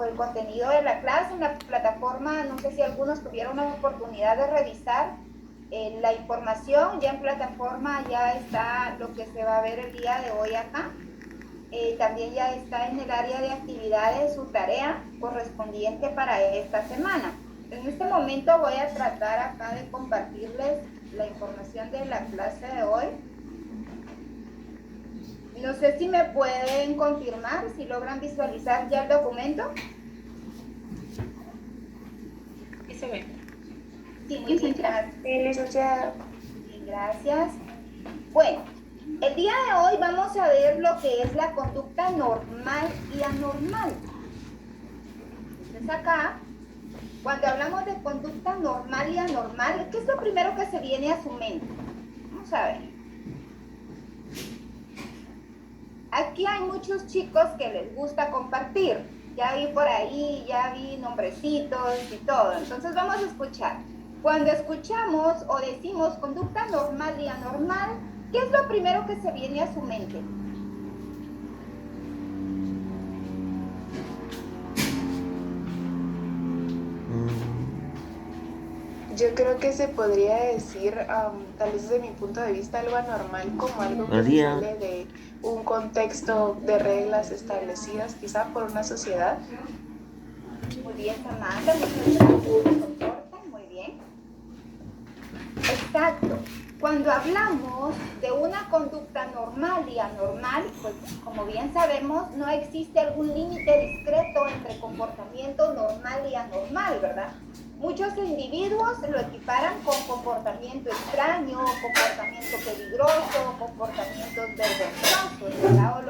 el contenido de la clase en la plataforma. No sé si algunos tuvieron la oportunidad de revisar la información. Ya en plataforma ya está lo que se va a ver el día de hoy acá. También ya está en el área de actividades su tarea correspondiente para esta semana. En este momento voy a tratar acá de compartirles la información de la clase de hoy. No sé si me pueden confirmar, si logran visualizar ya el documento. Sí se ve. Sí, muy bien, gracias. Licenciada. Gracias. Bueno, el día de hoy vamos a ver lo que es la conducta normal y anormal. Entonces acá, cuando hablamos de conducta normal y anormal, ¿qué es lo primero que se viene a su mente? Vamos a ver. Aquí hay muchos chicos que les gusta compartir. Ya vi por ahí, ya vi nombrecitos y todo. Entonces vamos a escuchar. Cuando escuchamos o decimos conducta normal y anormal, ¿qué es lo primero que se viene a su mente? Yo creo que se podría decir, tal vez desde mi punto de vista, algo anormal, como algo que se sale de un contexto de reglas establecidas quizá por una sociedad. Muy bien, Samantha, muy bien. Exacto. Cuando hablamos de una conducta normal y anormal, pues como bien sabemos, no existe algún límite discreto entre comportamiento normal y anormal, ¿verdad? Muchos individuos lo equiparan con comportamiento extraño, comportamiento peligroso, comportamientos vergonzosos, ¿verdad?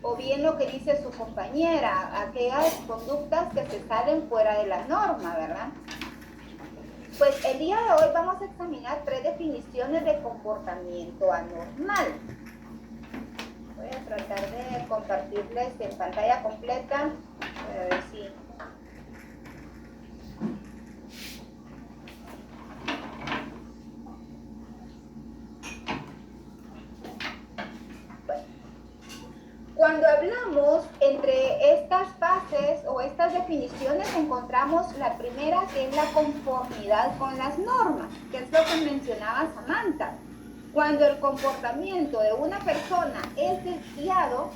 O bien lo que dice su compañera, aquellas conductas que se salen fuera de la norma, ¿verdad? Pues el día de hoy vamos a examinar 3 definiciones de comportamiento anormal. Voy a tratar de compartirles en pantalla completa, a ver si... Cuando hablamos entre estas fases o estas definiciones, encontramos la primera, que es la conformidad con las normas, que es lo que mencionaba Samantha. Cuando el comportamiento de una persona es desviado,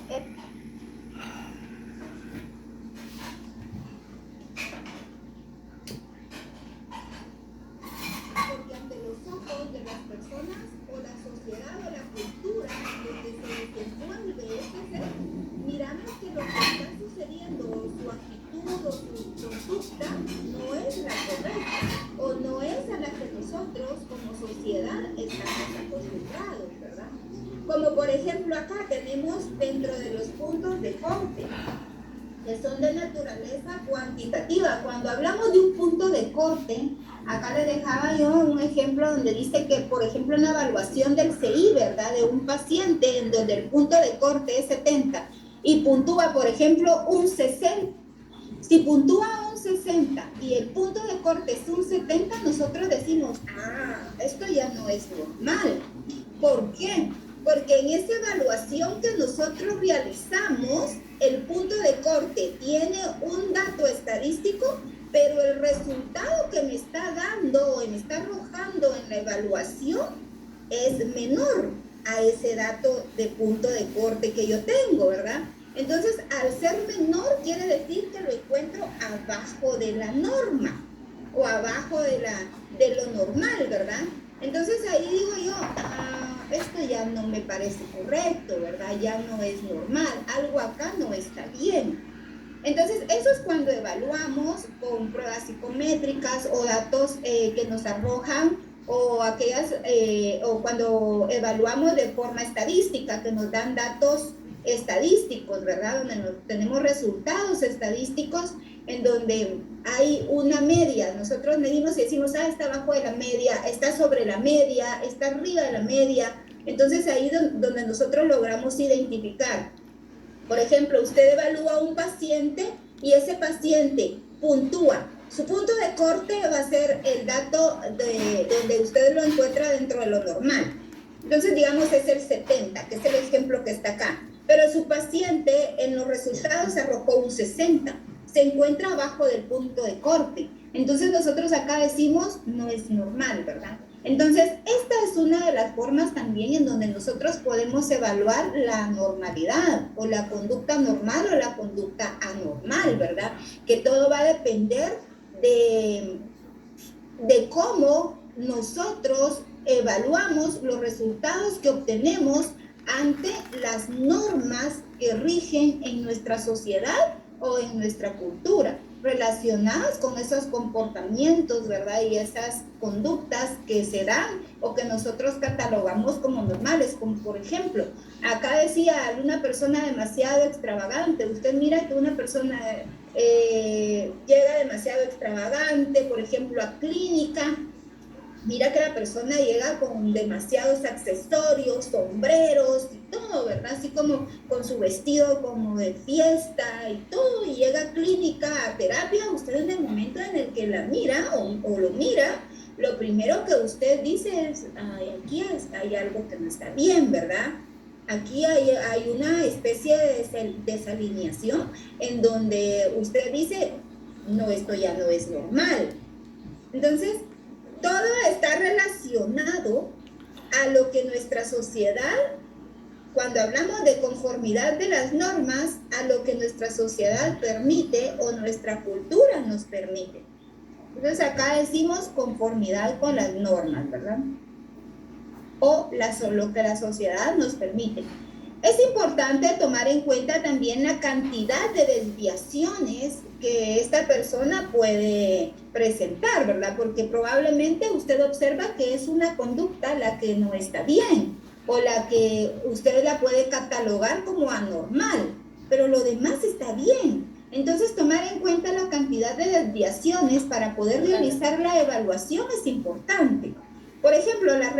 porque ante los ojos de las personas o la sociedad o la cultura donde se desenvuelve este ser, miramos que lo que está sucediendo, su actitud o su conducta, no es la correcta o no es a la que nosotros como sociedad estamos acostumbrados, ¿verdad? Como por ejemplo acá tenemos dentro de los puntos de corte, que son de naturaleza cuantitativa. Cuando hablamos de un punto de corte, acá les dejaba yo un ejemplo donde dice que, por ejemplo, en la evaluación del CI, ¿verdad?, de un paciente en donde el punto de corte es 70 y puntúa, por ejemplo, un 60. Si puntúa un 60 y el punto de corte es un 70, nosotros decimos, esto ya no es normal. ¿Por qué? Porque en esa evaluación que nosotros realizamos, el punto de corte tiene un dato estadístico, pero el resultado que me está dando o me está arrojando en la evaluación es menor a ese dato de punto de corte que yo tengo, ¿verdad? Entonces, al ser menor, quiere decir que lo encuentro abajo de la norma o abajo de lo normal, ¿verdad? Entonces, ahí digo yo, esto ya no me parece correcto, ¿verdad? Ya no es normal, algo acá no está bien. Entonces, eso es cuando evaluamos con pruebas psicométricas o datos que nos arrojan, o o cuando evaluamos de forma estadística, que nos dan datos estadísticos, ¿verdad? Donde tenemos resultados estadísticos en donde hay una media. Nosotros medimos y decimos, está abajo de la media, está sobre la media, está arriba de la media. Entonces ahí donde nosotros logramos identificar. Por ejemplo, usted evalúa a un paciente y ese paciente puntúa. Su punto de corte va a ser el dato de donde usted lo encuentra dentro de lo normal. Entonces, digamos, es el 70, que es el ejemplo que está acá. Pero su paciente en los resultados arrojó un 60. se encuentra abajo del punto de corte. Entonces nosotros acá decimos, no es normal, ¿verdad? Entonces, esta es una de las formas también en donde nosotros podemos evaluar la normalidad, o la conducta normal o la conducta anormal, ¿verdad? Que todo va a depender de cómo nosotros evaluamos los resultados que obtenemos ante las normas que rigen en nuestra sociedad o en nuestra cultura, relacionadas con esos comportamientos, ¿verdad? Y esas conductas que se dan o que nosotros catalogamos como normales, como por ejemplo, acá decía una persona demasiado extravagante. Usted mira que una persona llega demasiado extravagante, por ejemplo, a clínica. Mira que la persona llega con demasiados accesorios, sombreros y todo, ¿verdad? Así como con su vestido como de fiesta y todo, y llega a clínica, a terapia. Usted en el momento en el que la mira o lo mira, lo primero que usted dice es, ay, aquí hay algo que no está bien, ¿verdad? Aquí hay una especie de desalineación en donde usted dice, no, esto ya no es normal. Entonces, todo está relacionado a lo que nuestra sociedad, cuando hablamos de conformidad de las normas, a lo que nuestra sociedad permite o nuestra cultura nos permite. Entonces acá decimos conformidad con las normas, ¿verdad? O lo que la sociedad nos permite. Es importante tomar en cuenta también la cantidad de desviaciones que esta persona puede presentar, ¿verdad? Porque probablemente usted observa que es una conducta la que no está bien, o la que usted la puede catalogar como anormal, pero lo demás está bien. Entonces, tomar en cuenta la cantidad de desviaciones para poder realizar la evaluación es importante. Por ejemplo, la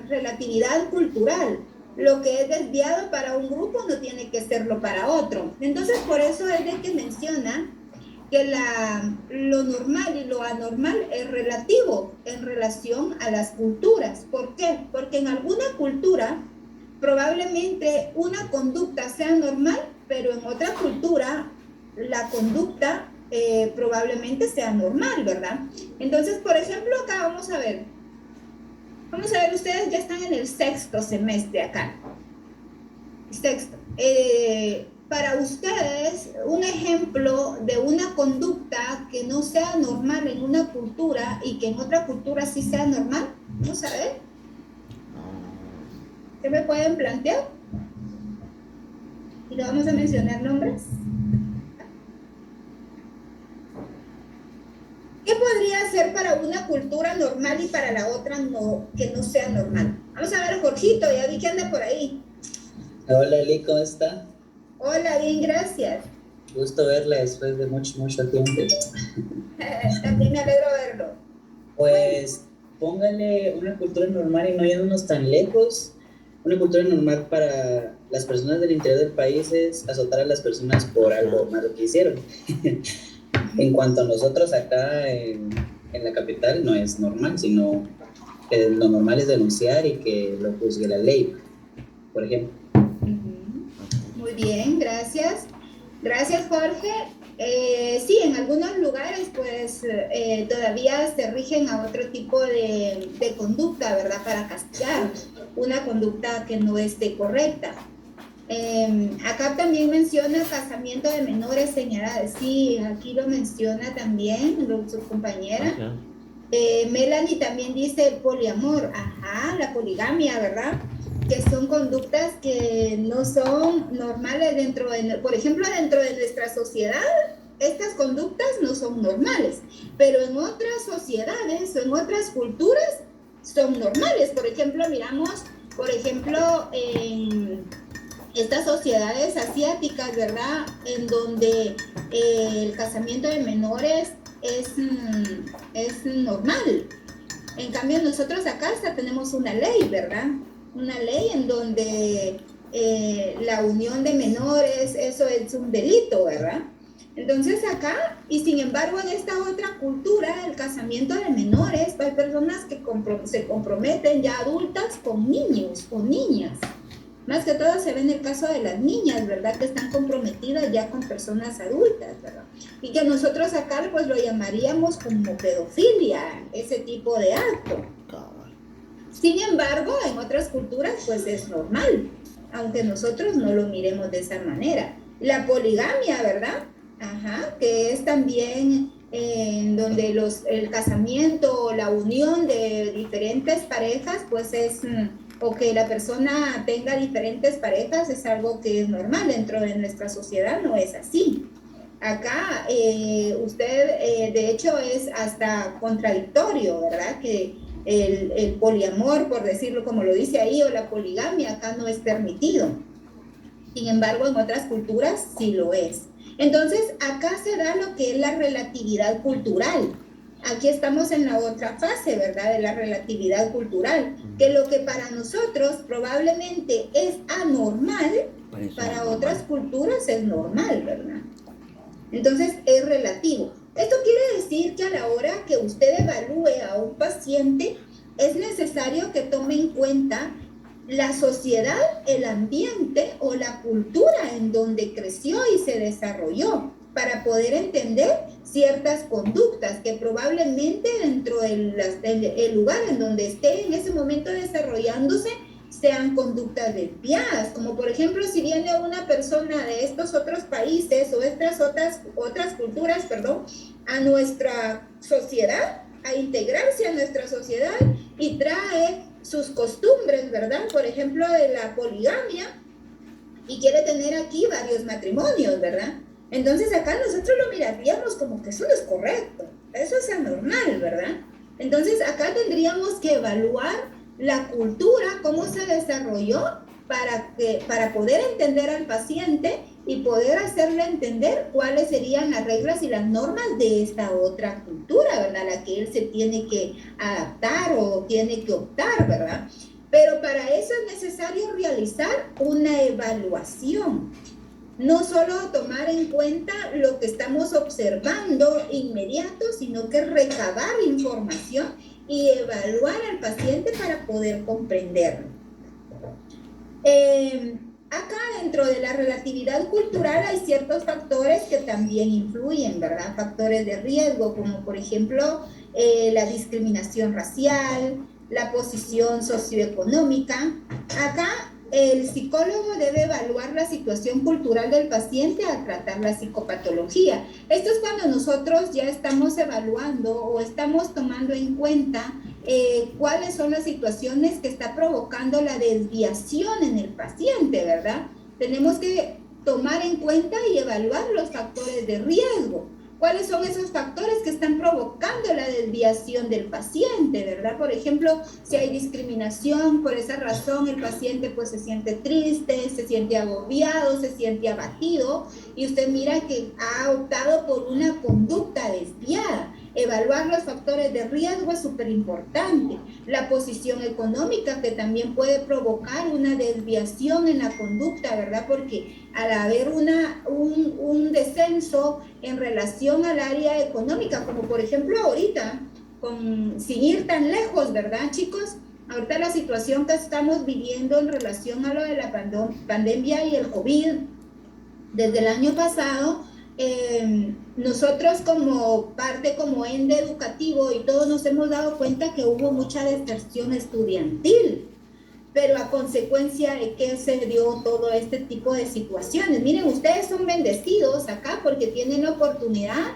relatividad cultural. Lo que es desviado para un grupo no tiene que serlo para otro. Entonces, por eso es de que menciona que lo normal y lo anormal es relativo en relación a las culturas. ¿Por qué? Porque en alguna cultura probablemente una conducta sea normal, pero en otra cultura la conducta probablemente sea normal, ¿verdad? Entonces, por ejemplo, acá vamos a ver, ustedes ya están en el 6º semestre acá. Sexto. Para ustedes, un ejemplo de una conducta que no sea normal en una cultura y que en otra cultura sí sea normal, vamos a ver. ¿Qué me pueden plantear? Y le vamos a mencionar nombres. ¿Qué podría ser para una cultura normal y para la otra no, que no sea normal? Vamos a ver, Jorgito, ya vi que anda por ahí. Hola, Eli, ¿cómo está? Hola, bien, gracias. Gusto verla después de mucho tiempo. También me alegro verlo. Pues póngale una cultura normal y no yéndonos tan lejos. Una cultura normal para las personas del interior del país es azotar a las personas por algo malo que hicieron. En cuanto a nosotros acá en la capital no es normal, sino que lo normal es denunciar y que lo juzgue la ley, por ejemplo. Muy bien, gracias. Gracias, Jorge. Sí, en algunos lugares pues todavía se rigen a otro tipo de conducta, ¿verdad? Para castigar una conducta que no esté correcta. Acá también menciona casamiento de menores señaladas. Sí, aquí lo menciona también su compañera. Melanie también dice poliamor. Ajá, la poligamia, ¿verdad? Que son conductas que no son normales por ejemplo, dentro de nuestra sociedad, estas conductas no son normales, pero en otras sociedades o en otras culturas son normales. Por ejemplo, miramos, en estas sociedades asiáticas, ¿verdad? En donde el casamiento de menores es normal. En cambio, nosotros acá hasta tenemos una ley, ¿verdad? Una ley en donde la unión de menores, eso es un delito, ¿verdad? Entonces acá, y sin embargo en esta otra cultura, el casamiento de menores, hay personas que se comprometen ya adultas con niños o niñas. Más que todo se ve en el caso de las niñas, ¿verdad? Que están comprometidas ya con personas adultas, ¿verdad? Y que nosotros acá pues lo llamaríamos como pedofilia, ese tipo de acto. Sin embargo, en otras culturas pues es normal, aunque nosotros no lo miremos de esa manera. La poligamia, ¿verdad? Ajá, que es también en donde el casamiento o la unión de diferentes parejas pues es... o que la persona tenga diferentes parejas es algo que es normal dentro de nuestra sociedad, no es así. Acá de hecho es hasta contradictorio, ¿verdad? Que el poliamor, por decirlo como lo dice ahí, o la poligamia acá no es permitido. Sin embargo, en otras culturas sí lo es. Entonces, acá se da lo que es la relatividad cultural. Aquí estamos en la otra fase, ¿verdad? De la relatividad cultural, que lo que para nosotros probablemente es anormal, para otras culturas es normal, ¿verdad? Entonces es relativo. Esto quiere decir que a la hora que usted evalúe a un paciente, es necesario que tome en cuenta la sociedad, el ambiente o la cultura en donde creció y se desarrolló, para poder entender ciertas conductas que probablemente dentro del lugar en donde esté en ese momento desarrollándose sean conductas desviadas, como por ejemplo si viene una persona de estos otros países o estas otras culturas, a nuestra sociedad, a integrarse a nuestra sociedad y trae sus costumbres, ¿verdad? Por ejemplo, de la poligamia, y quiere tener aquí varios matrimonios, ¿verdad? Entonces acá nosotros lo miraríamos como que eso no es correcto, eso es anormal, ¿verdad? Entonces acá tendríamos que evaluar la cultura, cómo se desarrolló para poder entender al paciente y poder hacerle entender cuáles serían las reglas y las normas de esta otra cultura, ¿verdad? A la que él se tiene que adaptar o tiene que optar, ¿verdad? Pero para eso es necesario realizar una evaluación. No solo tomar en cuenta lo que estamos observando inmediato, sino que recabar información y evaluar al paciente para poder comprenderlo. Acá dentro de la relatividad cultural hay ciertos factores que también influyen, ¿verdad? Factores de riesgo, como por ejemplo la discriminación racial, la posición socioeconómica. Acá el psicólogo debe evaluar la situación cultural del paciente al tratar la psicopatología. Esto es cuando nosotros ya estamos evaluando o estamos tomando en cuenta cuáles son las situaciones que está provocando la desviación en el paciente, ¿verdad? Tenemos que tomar en cuenta y evaluar los factores de riesgo. ¿Cuáles son esos factores que están provocando la desviación del paciente, verdad? Por ejemplo, si hay discriminación, por esa razón el paciente pues se siente triste, se siente agobiado, se siente abatido, y usted mira que ha optado por una conducta desviada. Evaluar los factores de riesgo es súper importante. La posición económica, que también puede provocar una desviación en la conducta, ¿verdad? Porque al haber un descenso en relación al área económica, como por ejemplo ahorita, sin ir tan lejos, ¿verdad, chicos? Ahorita la situación que estamos viviendo en relación a lo de la pandemia y el COVID, desde el año pasado, nosotros como parte, como ente educativo y todos nos hemos dado cuenta que hubo mucha deserción estudiantil, pero a consecuencia de que se dio todo este tipo de situaciones. Miren, ustedes son bendecidos acá porque tienen la oportunidad,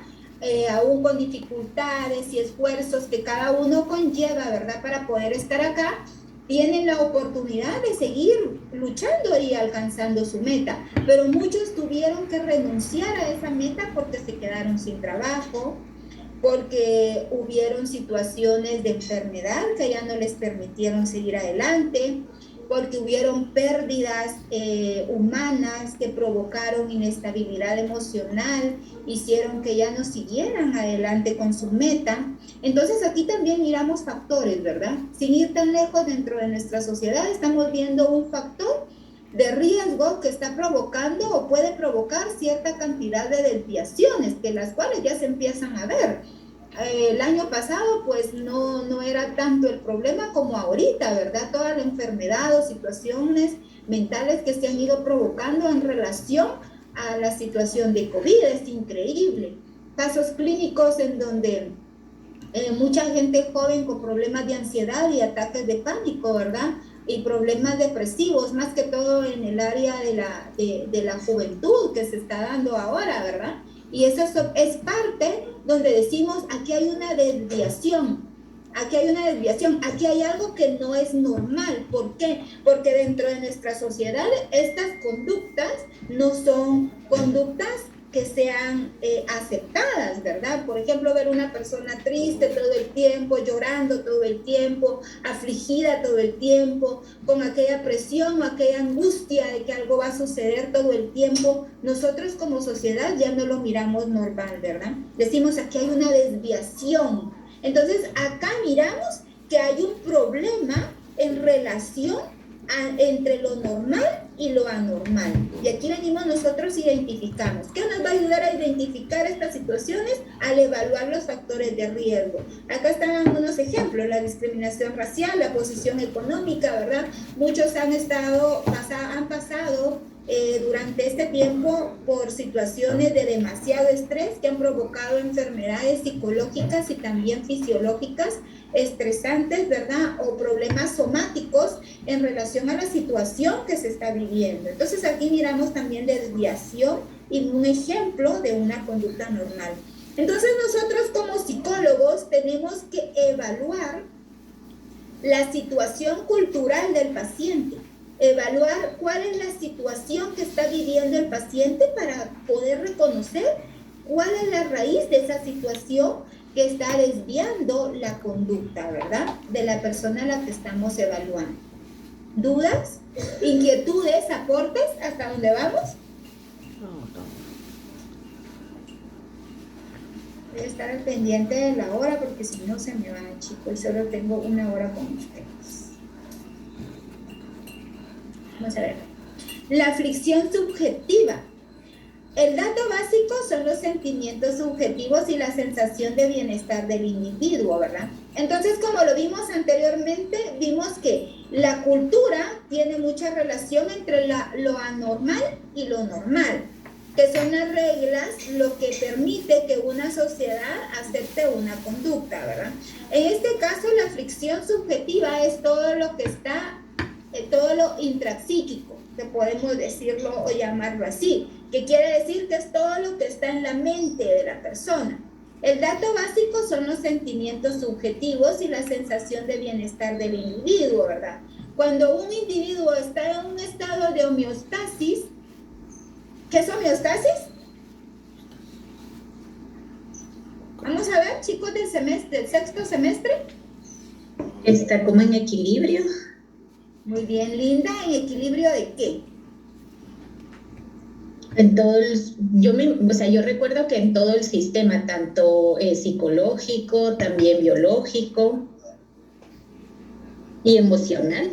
aún con dificultades y esfuerzos que cada uno conlleva, ¿verdad? Para poder estar acá, tienen la oportunidad de seguir luchando y alcanzando su meta, pero muchos tuvieron que renunciar a esa meta porque se quedaron sin trabajo, porque hubieron situaciones de enfermedad que ya no les permitieron seguir adelante, porque hubieron pérdidas humanas que provocaron inestabilidad emocional, hicieron que ya no siguieran adelante con su meta. Entonces aquí también miramos factores, ¿verdad? Sin ir tan lejos dentro de nuestra sociedad, estamos viendo un factor de riesgo que está provocando o puede provocar cierta cantidad de desviaciones, que las cuales ya se empiezan a ver. El año pasado pues no era tanto el problema como ahorita, ¿verdad? Toda la enfermedad o situaciones mentales que se han ido provocando en relación a la situación de COVID. Es increíble. Casos clínicos en donde mucha gente joven con problemas de ansiedad y ataques de pánico, ¿verdad? Y problemas depresivos, más que todo en el área de la juventud que se está dando ahora, ¿verdad? Y eso es parte donde decimos, aquí hay una desviación, aquí hay algo que no es normal. ¿Por qué? Porque dentro de nuestra sociedad estas conductas no son conductas que sean aceptadas, ¿verdad? Por ejemplo, ver una persona triste todo el tiempo, llorando todo el tiempo, afligida todo el tiempo, con aquella presión o aquella angustia de que algo va a suceder todo el tiempo, nosotros como sociedad ya no lo miramos normal, ¿verdad? Decimos, aquí hay una desviación. Entonces, acá miramos que hay un problema en relación entre lo normal y lo anormal. Y aquí venimos nosotros identificamos. ¿Qué nos va a ayudar a identificar estas situaciones? Al evaluar los factores de riesgo. Acá están algunos ejemplos: la discriminación racial, la posición económica, ¿verdad? Muchos han pasado durante este tiempo por situaciones de demasiado estrés que han provocado enfermedades psicológicas y también fisiológicas estresantes, ¿verdad? O problemas somáticos en relación a la situación que se está viviendo. Entonces aquí miramos también desviación y un ejemplo de una conducta normal. Entonces nosotros como psicólogos tenemos que evaluar la situación cultural del paciente, evaluar cuál es la situación que está viviendo el paciente para poder reconocer cuál es la raíz de esa situación que está desviando la conducta, ¿verdad? De la persona a la que estamos evaluando. ¿Dudas? ¿Inquietudes? ¿Aportes? ¿Hasta dónde vamos? Voy a estar al pendiente de la hora porque si no se me va, chicos, y solo tengo una hora con ustedes. Vamos a ver. La aflicción subjetiva. El dato básico son los sentimientos subjetivos y la sensación de bienestar del individuo, ¿verdad? Entonces, como lo vimos anteriormente, vimos que la cultura tiene mucha relación entre lo anormal y lo normal, que son las reglas lo que permite que una sociedad acepte una conducta, ¿verdad? En este caso, la aflicción subjetiva es todo lo que está, todo lo intrapsíquico, que podemos decirlo o llamarlo así, que quiere decir que es todo lo que está en la mente de la persona. El dato básico son los sentimientos subjetivos y la sensación de bienestar del individuo, ¿verdad? Cuando un individuo está en un estado de homeostasis, ¿qué es homeostasis? Vamos a ver, chicos del sexto semestre. Está como en equilibrio. Muy bien, Linda. ¿En equilibrio de qué? En todo yo recuerdo que en todo el sistema, tanto psicológico, también biológico y emocional.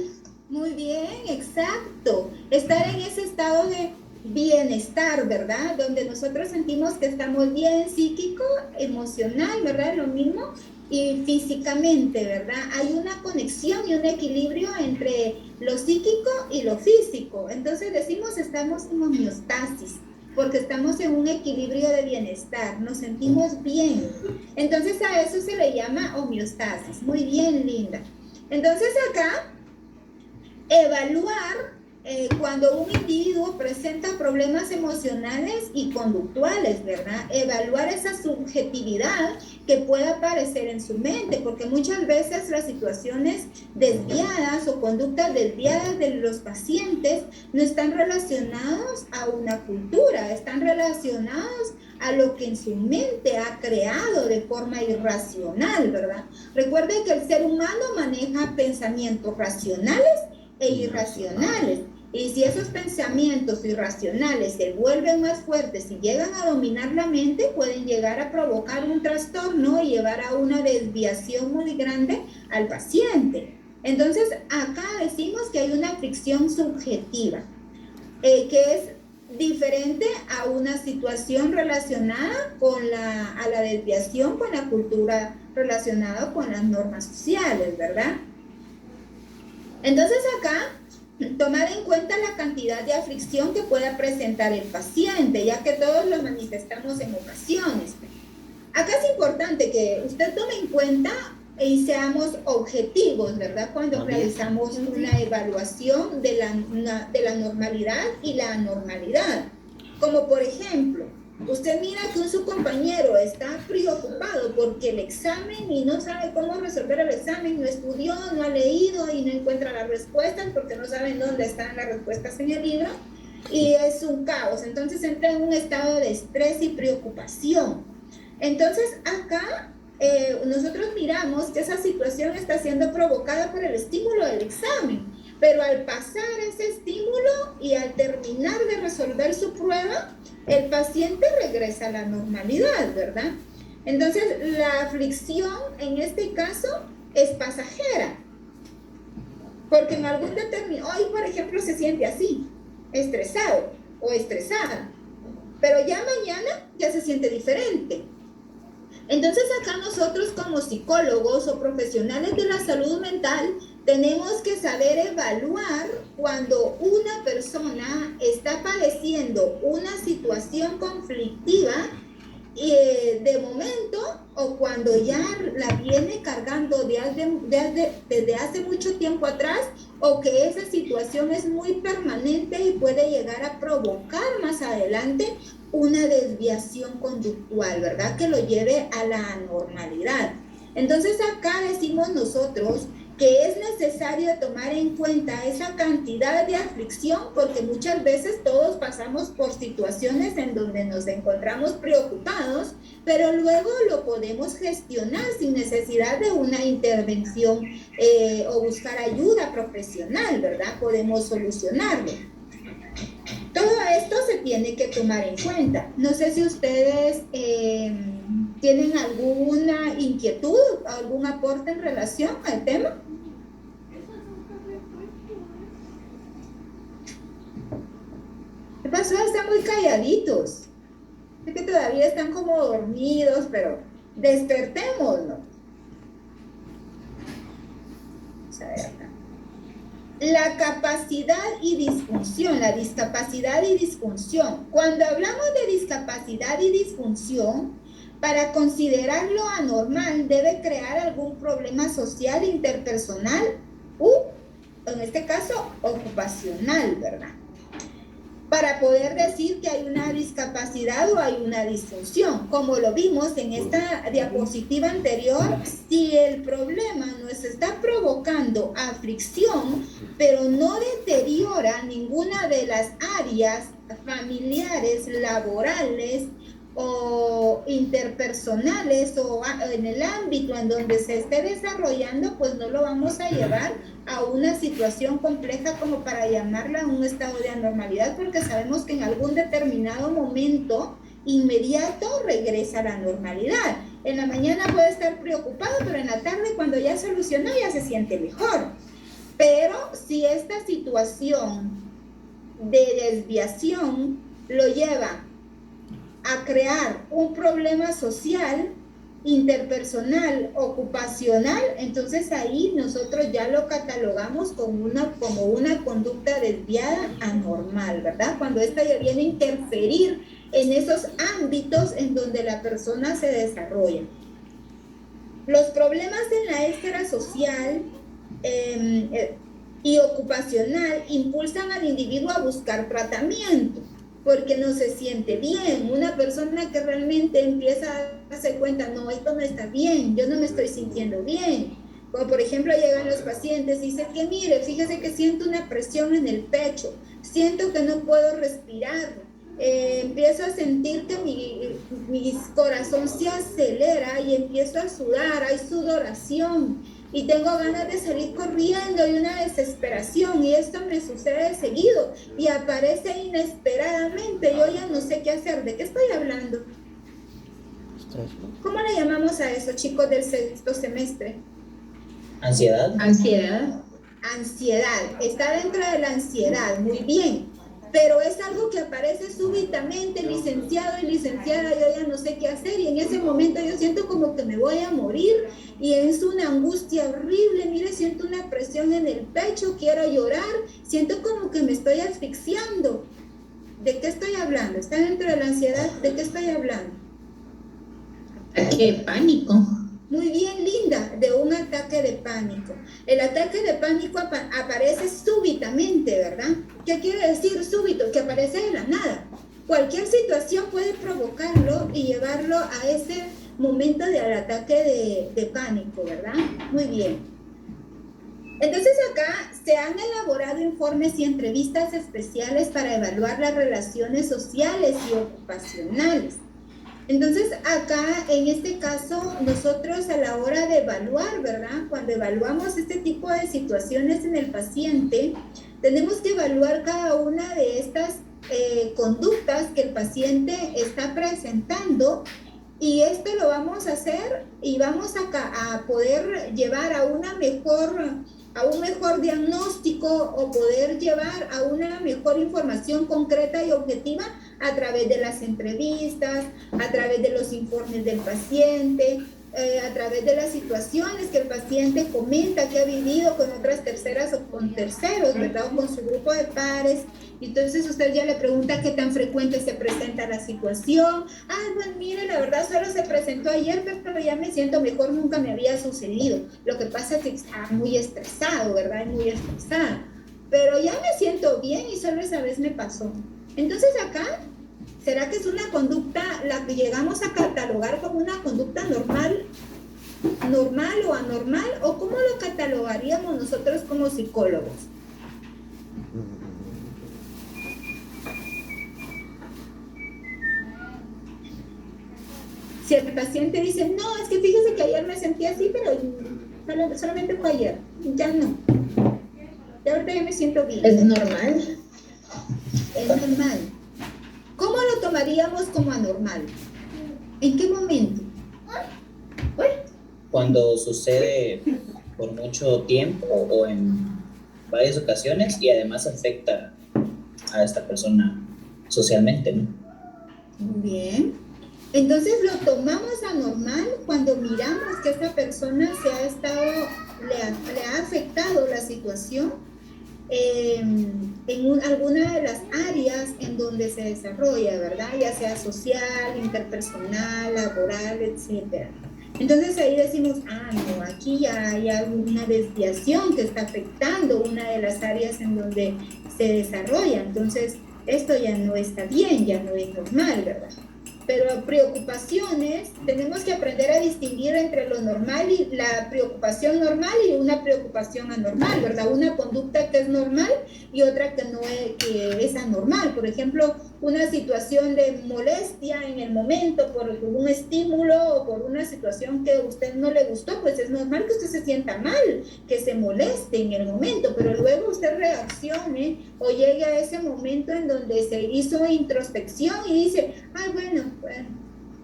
Muy bien, exacto. Estar en ese estado de bienestar, ¿verdad? Donde nosotros sentimos que estamos bien psíquico, emocional, ¿verdad? Lo mismo. Y físicamente, ¿verdad? Hay una conexión y un equilibrio entre lo psíquico y lo físico. Entonces decimos estamos en homeostasis, porque estamos en un equilibrio de bienestar, nos sentimos bien. Entonces a eso se le llama homeostasis. Muy bien, Linda. Entonces acá, evaluar cuando un individuo presenta problemas emocionales y conductuales, ¿verdad? Evaluar esa subjetividad que pueda aparecer en su mente, porque muchas veces las situaciones desviadas o conductas desviadas de los pacientes no están relacionados a una cultura, están relacionados a lo que en su mente ha creado de forma irracional, ¿verdad? Recuerden que el ser humano maneja pensamientos racionales e irracionales. Y si esos pensamientos irracionales se vuelven más fuertes y llegan a dominar la mente, pueden llegar a provocar un trastorno y llevar a una desviación muy grande al paciente. Entonces, acá decimos que hay una aflicción subjetiva, que es diferente a una situación relacionada a la desviación con la cultura relacionada con las normas sociales, ¿verdad? Entonces acá tomar en cuenta la cantidad de aflicción que pueda presentar el paciente, ya que todos lo manifestamos en ocasiones. Acá es importante que usted tome en cuenta y seamos objetivos, ¿verdad? Cuando realizamos una evaluación de la normalidad y la anormalidad. Como por ejemplo, usted mira que su compañero está preocupado porque el examen y no sabe cómo resolver el examen, no estudió, no ha leído y no encuentra las respuestas porque no saben dónde están las respuestas en el libro y es un caos. Entonces entra en un estado de estrés y preocupación. Entonces acá nosotros miramos que esa situación está siendo provocada por el estímulo del examen, pero al pasar ese estímulo y al terminar de resolver su prueba, el paciente regresa a la normalidad, ¿verdad? Entonces, la aflicción en este caso es pasajera, porque en algún determinado, hoy por ejemplo se siente así, estresado o estresada, pero ya mañana ya se siente diferente. Entonces acá nosotros como psicólogos o profesionales de la salud mental tenemos que saber evaluar cuando una persona está padeciendo una situación conflictiva de momento o cuando ya la viene cargando desde hace mucho tiempo atrás o que esa situación es muy permanente y puede llegar a provocar más adelante una desviación conductual, ¿verdad? Que lo lleve a la anormalidad. Entonces acá decimos nosotros que es necesario tomar en cuenta esa cantidad de aflicción porque muchas veces todos pasamos por situaciones en donde nos encontramos preocupados, pero luego lo podemos gestionar sin necesidad de una intervención o buscar ayuda profesional, ¿verdad? Podemos solucionarlo. Todo esto se tiene que tomar en cuenta. No sé si ustedes tienen alguna inquietud, algún aporte en relación al tema. ¿Qué pasó? Están muy calladitos. Sé que todavía están como dormidos, pero despertémonos. Vamos a ver acá. La capacidad y disfunción, la discapacidad y disfunción. Cuando hablamos de discapacidad y disfunción, para considerarlo anormal debe crear algún problema social interpersonal u, en este caso, ocupacional, ¿verdad? Para poder decir que hay una discapacidad o hay una disfunción. Como lo vimos en esta diapositiva anterior, si el problema nos está provocando aflicción, pero no deteriora ninguna de las áreas familiares, laborales o interpersonales o en el ámbito en donde se esté desarrollando, pues no lo vamos a llevar a una situación compleja como para llamarla un estado de anormalidad, porque sabemos que en algún determinado momento inmediato regresa a la normalidad. En la mañana puede estar preocupado, pero en la tarde cuando ya solucionó ya se siente mejor. Pero si esta situación de desviación lo lleva a crear un problema social, interpersonal, ocupacional, entonces ahí nosotros ya lo catalogamos como una conducta desviada anormal, ¿verdad? Cuando esta ya viene a interferir en esos ámbitos en donde la persona se desarrolla. Los problemas en la esfera social y ocupacional impulsan al individuo a buscar tratamiento, porque no se siente bien. Una persona que realmente empieza a darse cuenta, no, esto no está bien, yo no me estoy sintiendo bien. Como por ejemplo llegan los pacientes y dicen que mire, fíjese que siento una presión en el pecho, siento que no puedo respirar, empiezo a sentir que mi corazón se acelera y empiezo a sudar, hay sudoración y tengo ganas de salir corriendo y una desesperación, y esto me sucede seguido y aparece inesperadamente, yo ya no sé qué hacer. ¿De qué estoy hablando? ¿Cómo le llamamos a eso, chicos del sexto semestre? ¿Ansiedad? Ansiedad. Ansiedad, está dentro de la ansiedad, muy bien. pero es algo que aparece súbitamente, licenciado y licenciada, yo ya no sé qué hacer, y en ese momento yo siento como que me voy a morir, y es una angustia horrible, mire, siento una presión en el pecho, quiero llorar, siento como que me estoy asfixiando. ¿De qué estoy hablando? ¿Está dentro de la ansiedad? ¿De qué estoy hablando? Ataque de pánico. Muy bien, Linda, de un ataque de pánico. El ataque de pánico aparece súbitamente, ¿verdad? ¿Qué quiere decir súbito? Que aparece de la nada. Cualquier situación puede provocarlo y llevarlo a ese momento del ataque de pánico, ¿verdad? Muy bien. Entonces acá se han elaborado informes y entrevistas especiales para evaluar las relaciones sociales y ocupacionales. Entonces acá en este caso nosotros a la hora de evaluar, ¿verdad? Cuando evaluamos este tipo de situaciones en el paciente, tenemos que evaluar cada una de estas conductas que el paciente está presentando, y esto lo vamos a hacer y vamos a poder llevar a un mejor diagnóstico o poder llevar a una mejor información concreta y objetiva a través de las entrevistas, a través de los informes del paciente, a través de las situaciones que el paciente comenta que ha vivido con otras terceras o con terceros, ¿verdad? O con su grupo de pares. Entonces usted ya le pregunta qué tan frecuente se presenta la situación. Bueno, mire, la verdad solo se presentó ayer, pero ya me siento mejor, nunca me había sucedido. Lo que pasa es que está muy estresado, ¿verdad? Muy estresada. Pero ya me siento bien y solo esa vez me pasó. Entonces acá, ¿será que es una conducta la que llegamos a catalogar como una conducta normal o anormal? ¿O cómo lo catalogaríamos nosotros como psicólogos? Si el paciente dice, no, es que fíjese que ayer me sentí así, pero solamente fue ayer, ya no. Y ahorita ya me siento bien. ¿Es normal? Es normal. ¿Cómo lo tomaríamos como anormal? ¿En qué momento? Cuando sucede por mucho tiempo o en varias ocasiones y además afecta a esta persona socialmente, ¿no? Muy bien. Entonces lo tomamos anormal cuando miramos que esta persona le ha afectado la situación en alguna de las áreas en donde se desarrolla, ¿verdad? Ya sea social, interpersonal, laboral, etc. Entonces ahí decimos, no, aquí ya hay alguna desviación que está afectando una de las áreas en donde se desarrolla. Entonces esto ya no está bien, ya no es normal, ¿verdad? Pero preocupaciones, tenemos que aprender a distinguir entre lo normal y la preocupación normal y una preocupación anormal, ¿verdad? Una conducta que es normal y otra que no es, que es anormal. Por ejemplo, una situación de molestia en el momento por un estímulo o por una situación que a usted no le gustó, pues es normal que usted se sienta mal, que se moleste en el momento, pero luego usted reaccione o llegue a ese momento en donde se hizo introspección y dice, bueno,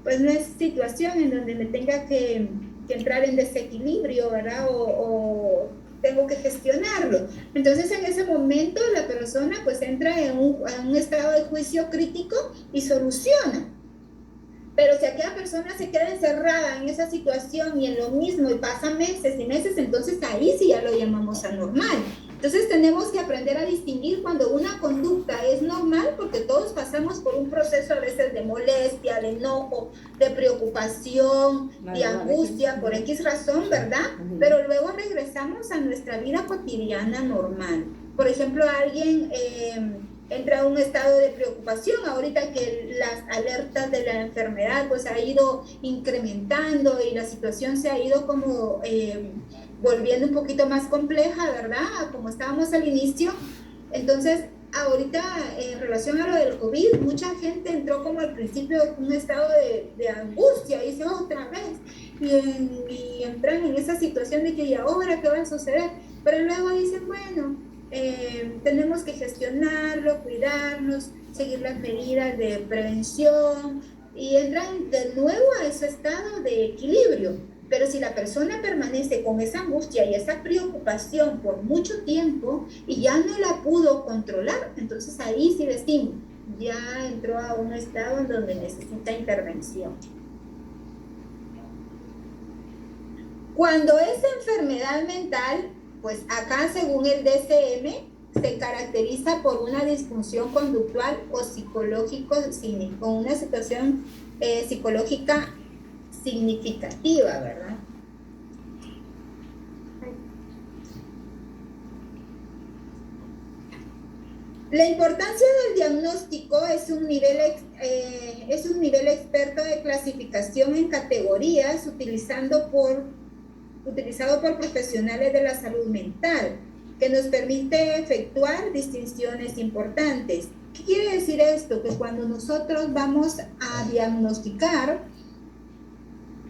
pues no es situación en donde me tenga que entrar en desequilibrio, ¿verdad? O tengo que gestionarlo. Entonces en ese momento la persona pues entra en un estado de juicio crítico y soluciona. Pero si aquella persona se queda encerrada en esa situación y en lo mismo y pasa meses y meses, entonces ahí sí ya lo llamamos anormal. Entonces tenemos que aprender a distinguir cuando una conducta es normal, porque todos pasamos por un proceso a veces de molestia, de enojo, de preocupación, de angustia, por X razón, ¿verdad? Pero luego regresamos a nuestra vida cotidiana normal. Por ejemplo, alguien entra a un estado de preocupación ahorita que las alertas de la enfermedad pues ha ido incrementando y la situación se ha ido como volviendo un poquito más compleja, ¿verdad? Como estábamos al inicio. Entonces, ahorita en relación a lo del COVID, mucha gente entró como al principio en un estado de angustia y dice otra vez y entran en esa situación de que ¿y ahora qué va a suceder? Pero luego dicen, bueno, tenemos que gestionarlo, cuidarnos, seguir las medidas de prevención y entran de nuevo a ese estado de equilibrio. Pero si la persona permanece con esa angustia y esa preocupación por mucho tiempo y ya no la pudo controlar, entonces ahí sí decimos, ya entró a un estado en donde necesita intervención. Cuando es enfermedad mental, pues acá según el DSM, se caracteriza por una disfunción conductual o psicológico, con una situación psicológica significativa, ¿verdad? La importancia del diagnóstico es un nivel experto de clasificación en categorías utilizado por profesionales de la salud mental, que nos permite efectuar distinciones importantes. ¿Qué quiere decir esto? Que cuando nosotros vamos a diagnosticar,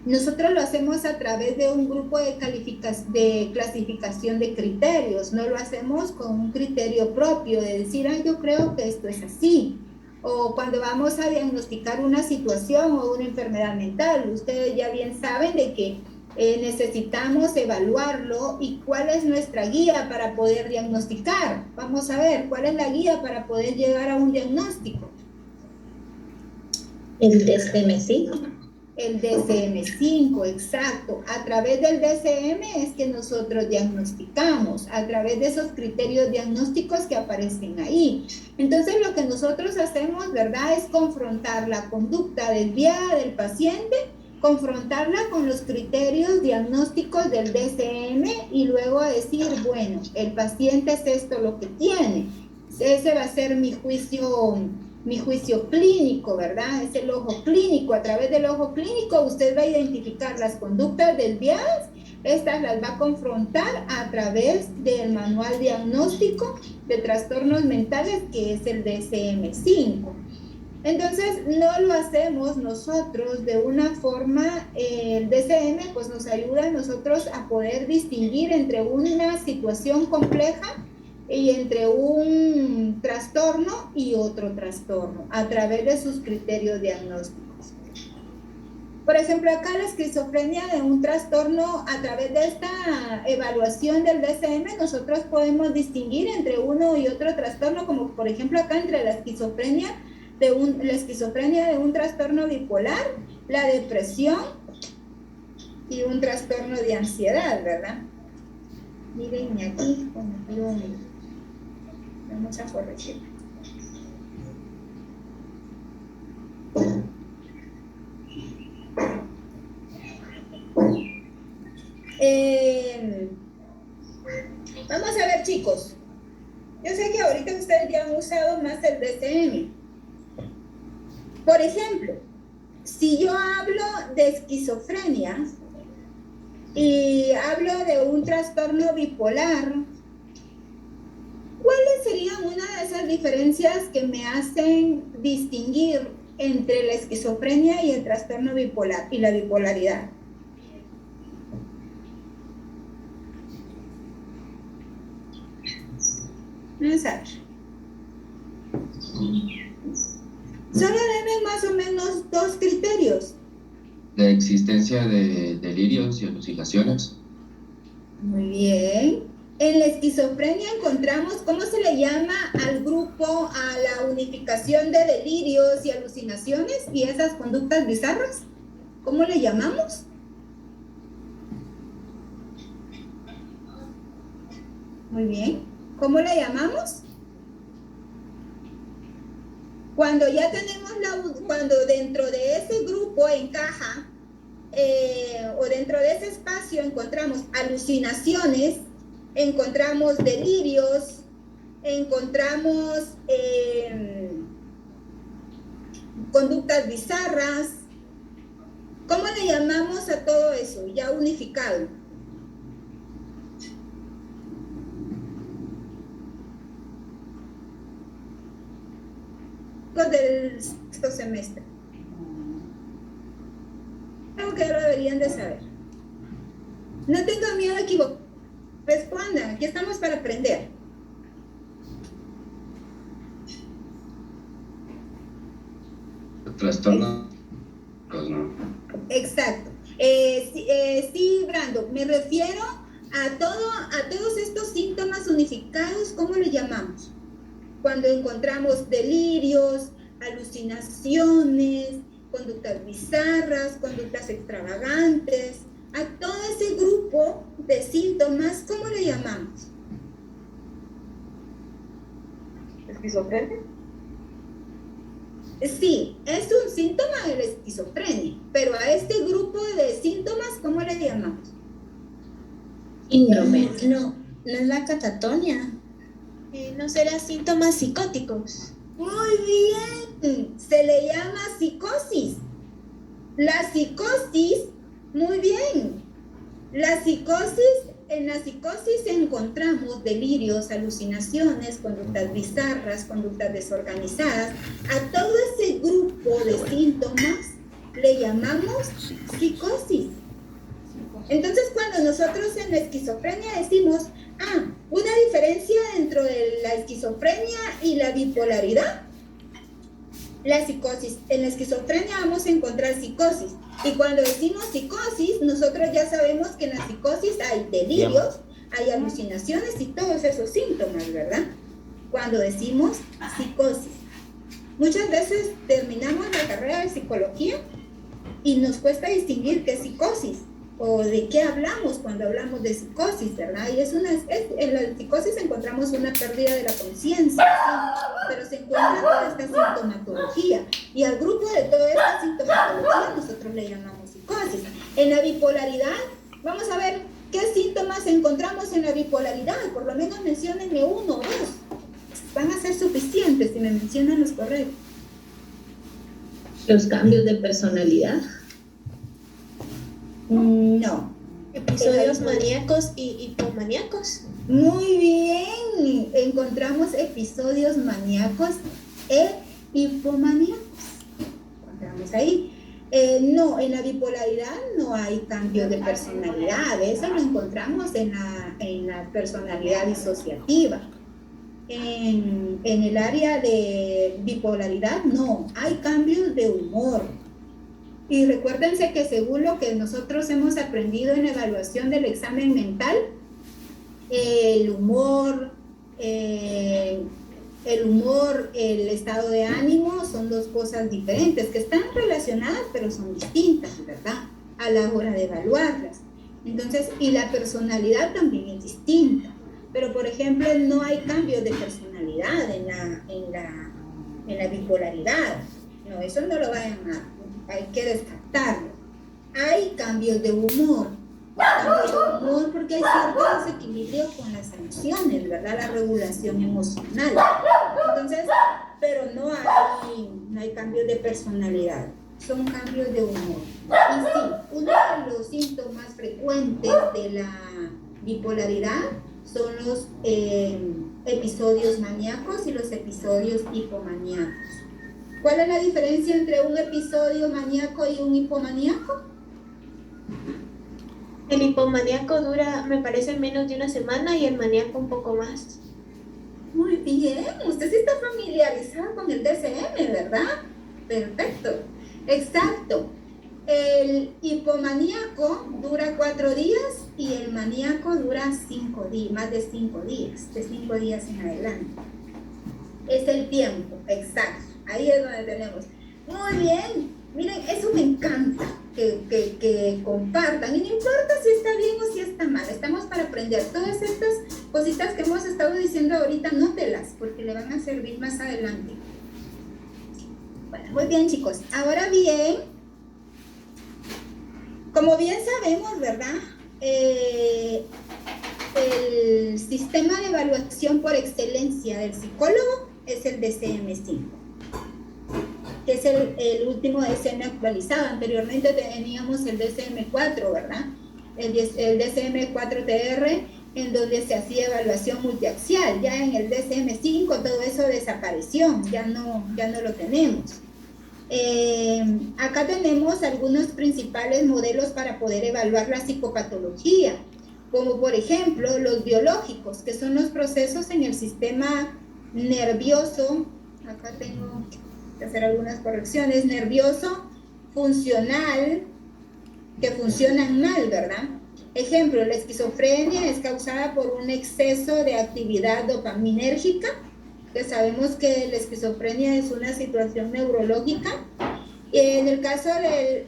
nosotros lo hacemos a través de un grupo de clasificación de criterios, no lo hacemos con un criterio propio de decir, yo creo que esto es así. O cuando vamos a diagnosticar una situación o una enfermedad mental, ustedes ya bien saben de que necesitamos evaluarlo y cuál es nuestra guía para poder diagnosticar. Vamos a ver, ¿cuál es la guía para poder llegar a un diagnóstico? El DSM-5. El DSM-5, exacto. A través del DSM es que nosotros diagnosticamos, a través de esos criterios diagnósticos que aparecen ahí. Entonces, lo que nosotros hacemos, ¿verdad?, es confrontar la conducta desviada del paciente, confrontarla con los criterios diagnósticos del DSM y luego decir, bueno, el paciente es esto lo que tiene. Ese va a ser mi juicio clínico, ¿verdad? Es el ojo clínico. A través del ojo clínico usted va a identificar las conductas desviadas, estas las va a confrontar a través del manual diagnóstico de trastornos mentales, que es el DSM-5. Entonces, no lo hacemos nosotros de una forma, el DSM pues nos ayuda a nosotros a poder distinguir entre una situación compleja y entre un trastorno y otro trastorno, a través de sus criterios diagnósticos. Por ejemplo, acá la esquizofrenia de un trastorno, a través de esta evaluación del DSM, nosotros podemos distinguir entre uno y otro trastorno, como por ejemplo acá entre la esquizofrenia de un trastorno bipolar, la depresión y un trastorno de ansiedad, ¿verdad? Mírenme aquí, vamos a corregir. Vamos a ver, chicos. Yo sé que ahorita ustedes ya han usado más el DSM. Por ejemplo, si yo hablo de esquizofrenia y hablo de un trastorno bipolar, ¿cuáles serían una de esas diferencias que me hacen distinguir entre la esquizofrenia y el trastorno bipolar y la bipolaridad? Vamos a ver. Solo deben más o menos dos criterios. La existencia de delirios y alucinaciones. Muy bien. En la esquizofrenia encontramos, ¿cómo se le llama al grupo, a la unificación de delirios y alucinaciones y esas conductas bizarras? ¿Cómo le llamamos? Muy bien. ¿Cómo le llamamos? Cuando ya tenemos cuando dentro de ese grupo encaja, o dentro de ese espacio encontramos alucinaciones, encontramos delirios, encontramos conductas bizarras. ¿Cómo le llamamos a todo eso ya unificado? Del sexto semestre. Algo que lo deberían de saber. No tengan miedo a equivocar. Respondan, aquí estamos para aprender. Trastorno. Pues no. Exacto. Sí, Brando, me refiero a todos estos síntomas unificados, ¿cómo le llamamos? Cuando encontramos delirios, alucinaciones, conductas bizarras, conductas extravagantes, a todo ese grupo de síntomas, ¿cómo le llamamos? ¿Esquizofrenia? Sí, es un síntoma de la esquizofrenia, pero a este grupo de síntomas, ¿cómo le llamamos? Síndrome. No es la catatonia. ¿No será síntomas psicóticos? Muy bien, se le llama psicosis. La psicosis, muy bien. En la psicosis encontramos delirios, alucinaciones, conductas bizarras, conductas desorganizadas. A todo ese grupo de síntomas le llamamos psicosis. Entonces, cuando nosotros en la esquizofrenia decimos, una diferencia dentro de la esquizofrenia y la bipolaridad, la psicosis. En la esquizofrenia vamos a encontrar psicosis. Y cuando decimos psicosis, nosotros ya sabemos que en la psicosis hay delirios, hay alucinaciones y todos esos síntomas, ¿verdad? Cuando decimos psicosis. Muchas veces terminamos la carrera de psicología y nos cuesta distinguir qué es psicosis o de qué hablamos cuando hablamos de psicosis, ¿verdad? Y en la psicosis encontramos una pérdida de la conciencia, pero se encuentra toda esta sintomatología. Y al grupo de toda esta sintomatología nosotros le llamamos psicosis. En la bipolaridad, vamos a ver qué síntomas encontramos en la bipolaridad. Por lo menos menciónenme uno o dos. Van a ser suficientes si me mencionan los correctos. Los cambios de personalidad. No. Episodios maníacos y hipomaníacos. Muy bien. Encontramos episodios maníacos e hipomaníacos. Encontramos ahí. No, en la bipolaridad no hay cambio de personalidad. Eso lo encontramos en la personalidad disociativa. En el área de bipolaridad no, hay cambios de humor. Y recuérdense que según lo que nosotros hemos aprendido en la evaluación del examen mental, el humor, el estado de ánimo son dos cosas diferentes, que están relacionadas pero son distintas, ¿verdad? A la hora de evaluarlas. Entonces, y la personalidad también es distinta. Pero, por ejemplo, no hay cambios de personalidad en la bipolaridad. No, eso no lo va a llamar. Hay que descartarlo. Hay cambios de humor. Cambios de humor porque hay cierto desequilibrio con las emociones, ¿verdad? La regulación emocional. Entonces, pero no hay cambios de personalidad. Son cambios de humor. Y sí, uno de los síntomas frecuentes de la bipolaridad son los episodios maníacos y los episodios hipomaníacos. ¿Cuál es la diferencia entre un episodio maníaco y un hipomaníaco? El hipomaníaco dura, me parece, menos de una semana y el maníaco un poco más. Muy bien, usted sí está familiarizado con el DSM, ¿verdad? Perfecto, exacto. El hipomaníaco dura 4 días y el maníaco dura 5 días, más de 5 días, de 5 días en adelante. Es el tiempo, exacto. Ahí es donde tenemos. Muy bien, miren, eso me encanta, que compartan. Y no importa si está bien o si está mal, estamos para aprender. Todas estas cositas que hemos estado diciendo ahorita, nótelas, porque le van a servir más adelante. Bueno, muy bien, chicos. Ahora bien, como bien sabemos, ¿verdad? El sistema de evaluación por excelencia del psicólogo es el DSM-5, que es el último DSM actualizado. Anteriormente teníamos el DSM-4, ¿verdad? El DSM-4-TR, en donde se hacía evaluación multiaxial. Ya en el DSM-5 todo eso desapareció, ya no lo tenemos. Acá tenemos algunos principales modelos para poder evaluar la psicopatología, como por ejemplo los biológicos, que son los procesos en el sistema nervioso. Acá tengo que hacer algunas correcciones: nervioso, funcional, que funcionan mal, ¿verdad? Ejemplo, la esquizofrenia es causada por un exceso de actividad dopaminérgica, que sabemos que la esquizofrenia es una situación neurológica. En el caso de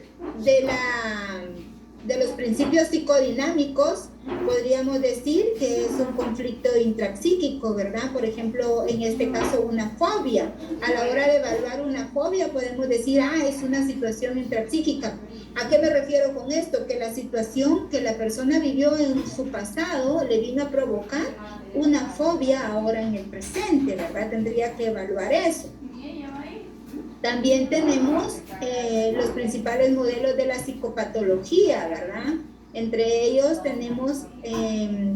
los principios psicodinámicos, podríamos decir que es un conflicto intrapsíquico, ¿verdad? Por ejemplo, en este caso, una fobia. A la hora de evaluar una fobia, podemos decir, es una situación intrapsíquica. ¿A qué me refiero con esto? Que la situación que la persona vivió en su pasado le vino a provocar una fobia ahora en el presente, ¿verdad? Tendría que evaluar eso. También tenemos los principales modelos de la psicopatología, ¿verdad? Entre ellos tenemos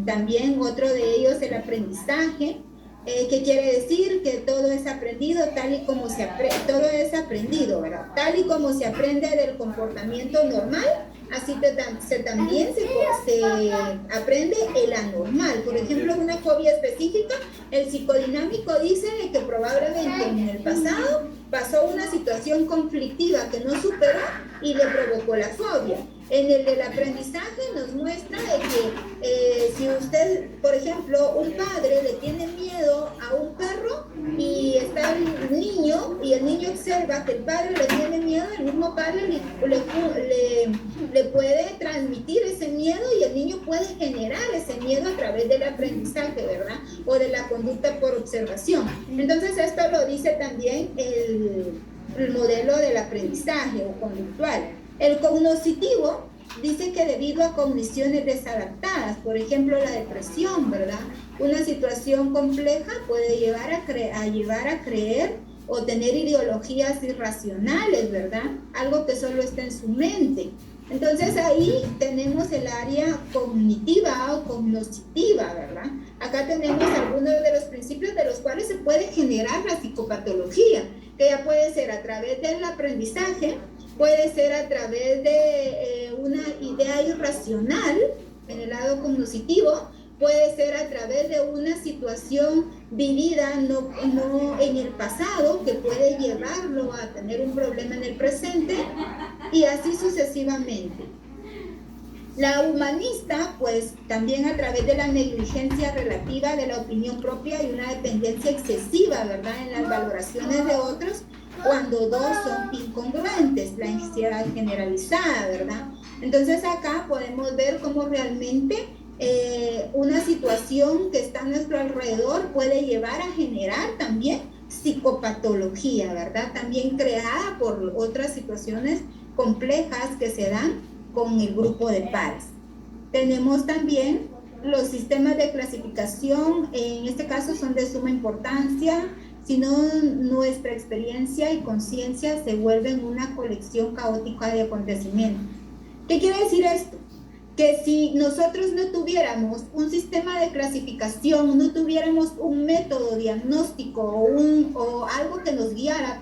también otro de ellos, el aprendizaje, que quiere decir que todo es aprendido tal y como se aprende, todo es aprendido, ¿verdad? Tal y como se aprende del comportamiento normal, así también se aprende el anormal. Por ejemplo, una fobia específica, el psicodinámico dice que probablemente en el pasado pasó una situación conflictiva que no superó y le provocó la fobia. En el del aprendizaje nos muestra de que si usted, por ejemplo, un padre le tiene miedo a un perro y está el niño y el niño observa que el padre le tiene miedo, el mismo padre le puede transmitir ese miedo y el niño puede generar ese miedo a través del aprendizaje, ¿verdad? O de la conducta por observación. Entonces esto lo dice también el modelo del aprendizaje o conductual. El cognoscitivo dice que debido a cogniciones desadaptadas, por ejemplo la depresión, ¿verdad? Una situación compleja puede llevar a creer o tener ideologías irracionales, ¿verdad? Algo que solo está en su mente. Entonces ahí tenemos el área cognitiva o cognoscitiva, ¿verdad? Acá tenemos algunos de los principios de los cuales se puede generar la psicopatología, que ya puede ser a través del aprendizaje, puede ser a través de una idea irracional en el lado cognoscitivo, puede ser a través de una situación vivida no en el pasado que puede llevarlo a tener un problema en el presente y así sucesivamente. La humanista, pues también a través de la negligencia relativa de la opinión propia y una dependencia excesiva, ¿verdad?, en las valoraciones de otros, cuando dos son incongruentes, la ansiedad generalizada, ¿verdad? Entonces acá podemos ver cómo realmente una situación que está a nuestro alrededor puede llevar a generar también psicopatología, ¿verdad? También creada por otras situaciones complejas que se dan con el grupo de pares. Tenemos también los sistemas de clasificación, en este caso son de suma importancia, si no nuestra experiencia y conciencia se vuelven una colección caótica de acontecimientos. ¿Qué quiere decir esto? Que si nosotros no tuviéramos un sistema de clasificación, no tuviéramos un método diagnóstico o algo que nos guiara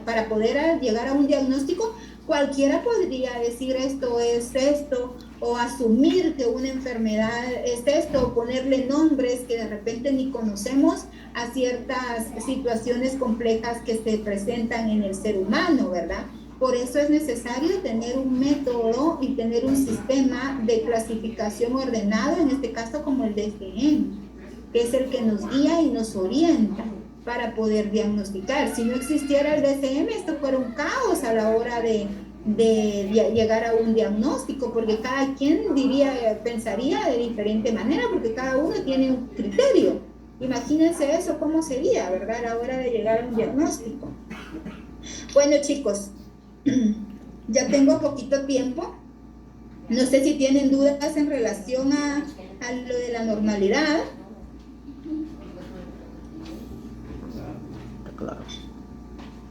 para poder llegar a un diagnóstico, cualquiera podría decir esto es esto, o asumir que una enfermedad es esto, o ponerle nombres que de repente ni conocemos a ciertas situaciones complejas que se presentan en el ser humano, ¿verdad? Por eso es necesario tener un método y tener un sistema de clasificación ordenado, en este caso como el DSM, que es el que nos guía y nos orienta para poder diagnosticar. Si no existiera el DSM, esto fuera un caos a la hora de llegar a un diagnóstico, porque cada quien pensaría de diferente manera, porque cada uno tiene un criterio. Imagínense eso, cómo sería, ¿verdad?, a la hora de llegar a un diagnóstico. Bueno, chicos, ya tengo poquito tiempo. No sé si tienen dudas en relación a lo de la normalidad.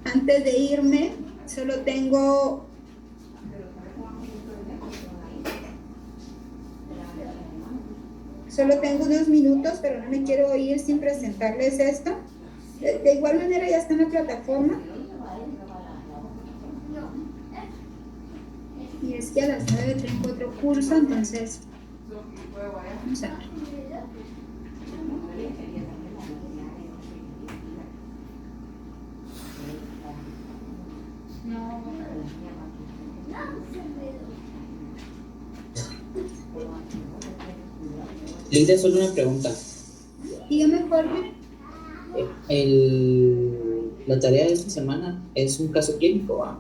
Antes de irme, solo tengo unos minutos, pero no me quiero ir sin presentarles esto. De igual manera ya está en la plataforma. Y es que a las 9 tengo otro curso, entonces vamos a ver. Lidia, solo una pregunta. Dígame, Jorge. La tarea de esta semana es un caso clínico, ¿ah?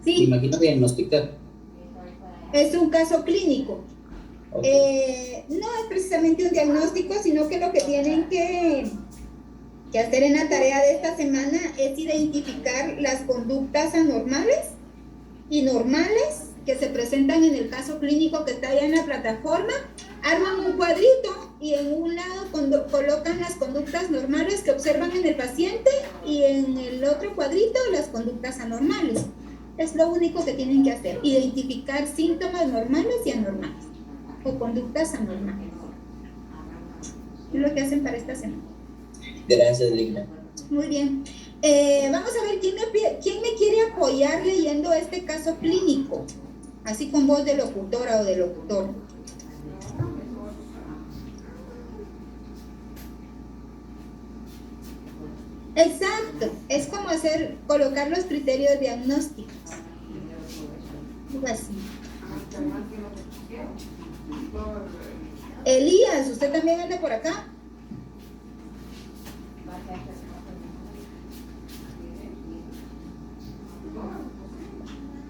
Sí. Me imagino diagnosticar. Es un caso clínico. Okay. No es precisamente un diagnóstico, sino que lo que tienen que hacer en la tarea de esta semana es identificar las conductas anormales y normales que se presentan en el caso clínico que está allá en la plataforma. Arman un cuadrito y en un lado colocan las conductas normales que observan en el paciente y en el otro cuadrito las conductas anormales. Es lo único que tienen que hacer, identificar síntomas normales y anormales o conductas anormales. Es lo que hacen para esta semana. Gracias, Lidia. Muy bien. Vamos a ver quién me quiere apoyar leyendo este caso clínico, así con voz de locutora o de locutor. Exacto, es como colocar los criterios diagnósticos. Algo así. Elías, ¿usted también anda por acá?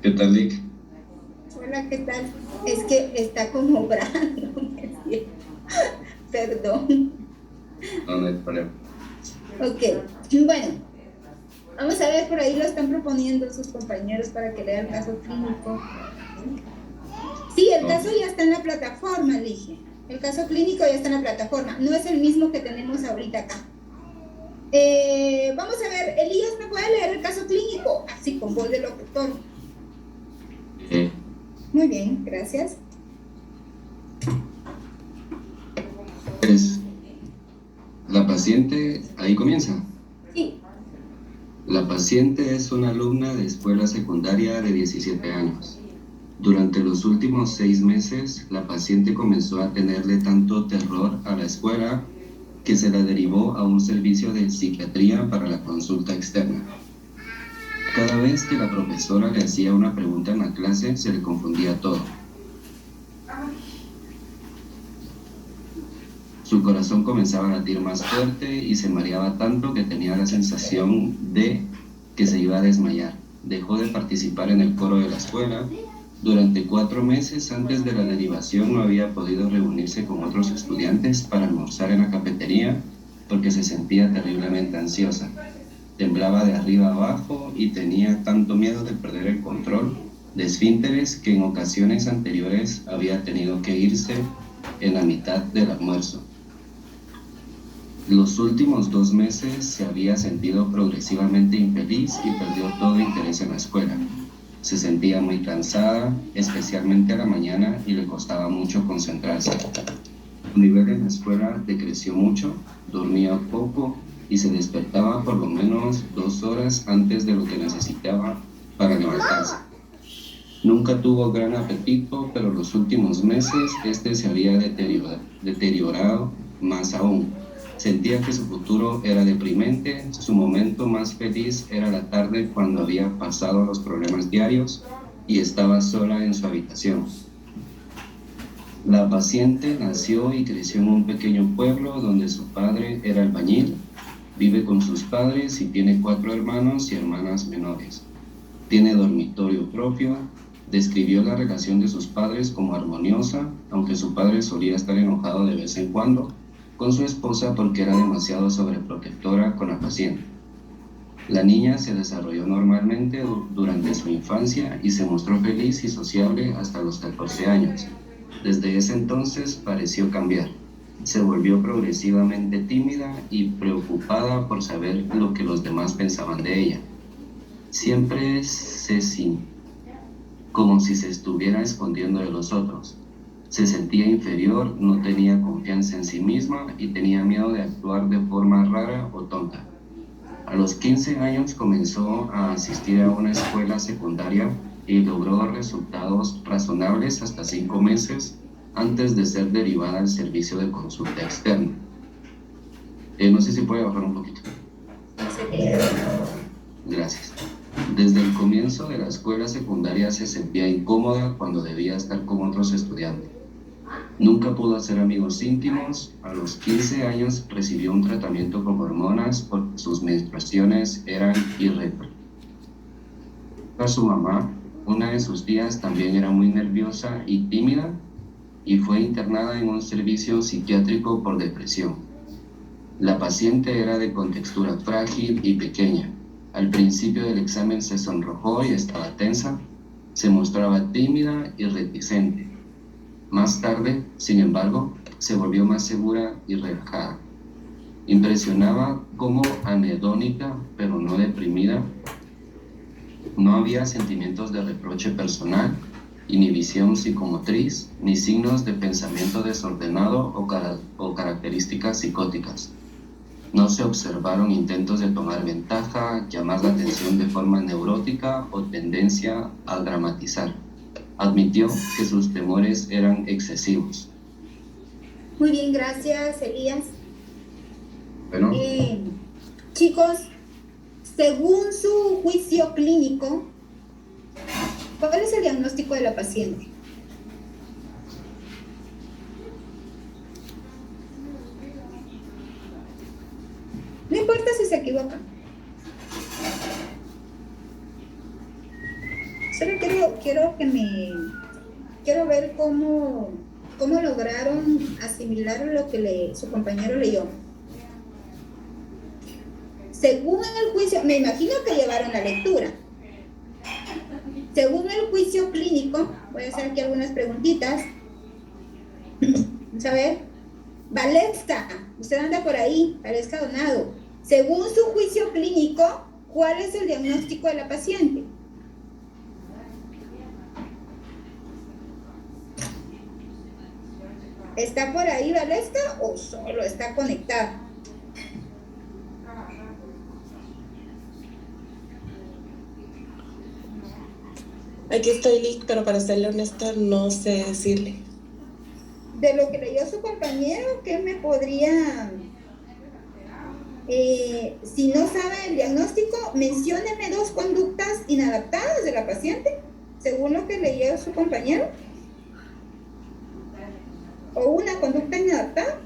¿Qué tal, Lick? Hola, ¿qué tal? Es que está como obrando. Perdón. No hay problema. Ok, bueno, vamos a ver, por ahí lo están proponiendo sus compañeros para que lea el caso clínico. Sí, el caso ya está en la plataforma, dije. El caso clínico ya está en la plataforma, no es el mismo que tenemos ahorita acá. Vamos a ver, Elías, ¿me puede leer el caso clínico? Así, con voz de locutor. Muy bien, gracias. La paciente, ahí comienza. Sí. La paciente es una alumna de escuela secundaria de 17 años. Durante los últimos 6 meses, la paciente comenzó a tenerle tanto terror a la escuela que se la derivó a un servicio de psiquiatría para la consulta externa. Cada vez que la profesora le hacía una pregunta en la clase, se le confundía todo. Su corazón comenzaba a latir más fuerte y se mareaba tanto que tenía la sensación de que se iba a desmayar. Dejó de participar en el coro de la escuela. Durante 4 meses antes de la derivación no había podido reunirse con otros estudiantes para almorzar en la cafetería porque se sentía terriblemente ansiosa. Temblaba de arriba abajo y tenía tanto miedo de perder el control de esfínteres que en ocasiones anteriores había tenido que irse en la mitad del almuerzo. Los últimos 2 meses se había sentido progresivamente infeliz y perdió todo interés en la escuela. Se sentía muy cansada, especialmente a la mañana, y le costaba mucho concentrarse. Su nivel en la escuela decreció mucho, dormía poco y se despertaba por lo menos 2 horas antes de lo que necesitaba para levantarse. Nunca tuvo gran apetito, pero los últimos meses este se había deteriorado más aún. Sentía que su futuro era deprimente, su momento más feliz era la tarde cuando había pasado los problemas diarios y estaba sola en su habitación. La paciente nació y creció en un pequeño pueblo donde su padre era albañil, vive con sus padres y tiene 4 hermanos y hermanas menores. Tiene dormitorio propio. Describió la relación de sus padres como armoniosa, aunque su padre solía estar enojado de vez en cuando con su esposa porque era demasiado sobreprotectora con la paciente. La niña se desarrolló normalmente durante su infancia y se mostró feliz y sociable hasta los 14 años. Desde ese entonces pareció cambiar. Se volvió progresivamente tímida y preocupada por saber lo que los demás pensaban de ella. Siempre se sintió como si se estuviera escondiendo de los otros. Se sentía inferior, no tenía confianza en sí misma y tenía miedo de actuar de forma rara o tonta. A los 15 años comenzó a asistir a una escuela secundaria y logró resultados razonables hasta 5 meses antes de ser derivada al servicio de consulta externa. No sé si puede bajar un poquito. Gracias. Desde el comienzo de la escuela secundaria se sentía incómoda cuando debía estar con otros estudiantes. Nunca pudo hacer amigos íntimos. A los 15 años recibió un tratamiento con hormonas porque sus menstruaciones eran irregulares. Su mamá, una de sus tías, también era muy nerviosa y tímida y fue internada en un servicio psiquiátrico por depresión. La paciente era de contextura frágil y pequeña. Al principio del examen se sonrojó y estaba tensa, se mostraba tímida y reticente. Más tarde, sin embargo, se volvió más segura y relajada. Impresionaba como anhedónica, pero no deprimida. No había sentimientos de reproche personal, inhibición psicomotriz, ni signos de pensamiento desordenado o características psicóticas. No se observaron intentos de tomar ventaja, llamar la atención de forma neurótica o tendencia a dramatizar. Admitió que sus temores eran excesivos. Muy bien, gracias, Elías. Bueno. Chicos, según su juicio clínico, ¿cuál es el diagnóstico de la paciente? No importa si se equivocan. Solo quiero ver cómo lograron asimilar lo que su compañero leyó. Según el juicio, me imagino que llevaron la lectura. Según el juicio clínico, voy a hacer aquí algunas preguntitas. Vamos a ver. Valesca, usted anda por ahí, Valesca Donado. Según su juicio clínico, ¿cuál es el diagnóstico de la paciente? ¿Está por ahí Valesca o solo está conectada? Aquí estoy, Liz, pero para serle honesta no sé decirle. De lo que leyó su compañero, ¿qué me podría... si no sabe el diagnóstico, mencióneme 2 conductas inadaptadas de la paciente, según lo que leyó su compañero. O una conducta inadaptada.